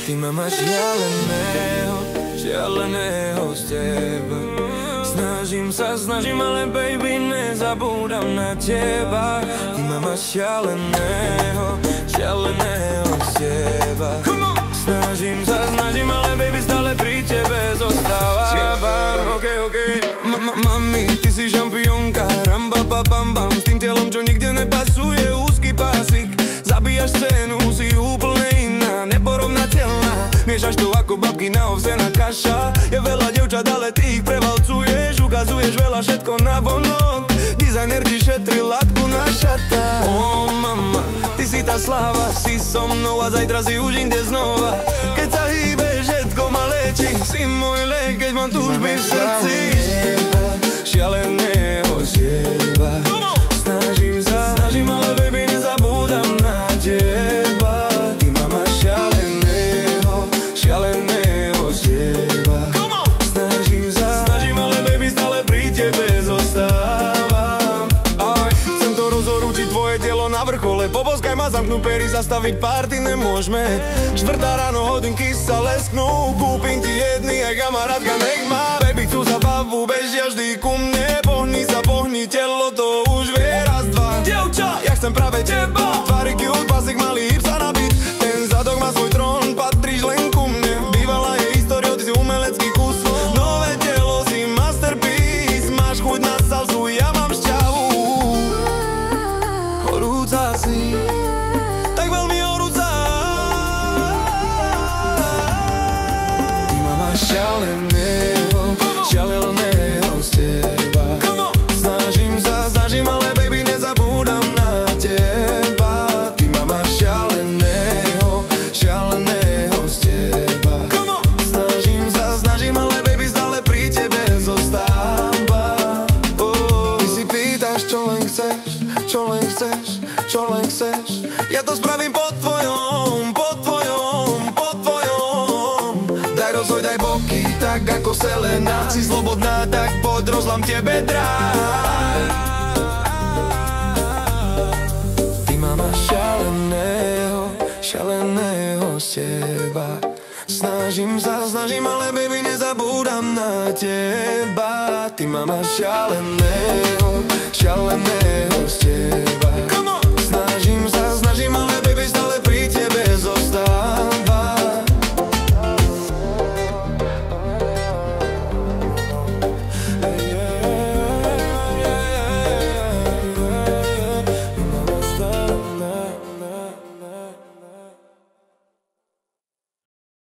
Ty ma máš šialeného z teba. Snažím, ale baby, nezabúdam na teba. Ty ma máš šialeného z teba. Snažím, ale baby, stále pri tebe zostávam. Ok, mami, ty si šampiónka, ramba pa bam bam. S tým telom, čo nikde nepasuje, úzky pásik. Zabíjaš scénu, si úplne iná, neporovnateľná. Miešaš to ako babky na ovsená kaša. Je veľa devčat, ale ty ich prevalcuješ. Ukazuješ veľa, všetko na vonok. Dizajner ti šetri látku na šatách. Oh mama, ty si tá sláva, si so mnou a zajtra si už inde znova. Keď sa hýbeš, všetko ma léči. Si môj liek, keď mám túžby v srdci. Šialeného z teba. Snažím, ale baby, nezabúdam na teba. Ty ma máš šialeného z teba. Snažím, ale baby, stále pri tebe zostávam. Chcem to rozhorúčiť, tvoje telo na vrchole. Poboskaj ma, zamknú pery, zastaviť party nemôžeme. 4 ráno, hodinky sa lesknú. Kúpim ti jedny, aj kamarátka nech má. Baby, chcú zabavu, bežia vždy ku mne. Pohni, telo to už vie. Raz, dva, dievča, ja chcem práve teba. Tvary cute, pasik malý, psa na beat. Ten zadok má svoj trón, patríš len ku mne. Bývala je históriou, ty si umelecký kus. Nové telo si masterpiece. Máš chuť na salsu, ja mám šťavu. Horúca si, tak veľmi horúca. Ty ma máš šialeného z teba. Snažím, ale baby, nezabúdam na teba. Ty ma máš šialeného z teba. Snažím, ale baby, stále pri tebe zostávam. Ty si pýtaš, čo len chceš. Ja to spravím po tvojom. Daj rozhoj, daj boky, tak ako Selena. Si slobodná, tak poď, rozlam tebe dráj. Ty ma máš šialeného z teba. Snažím, ale baby, nezabúdam na teba. Ty ma máš šialeného z teba.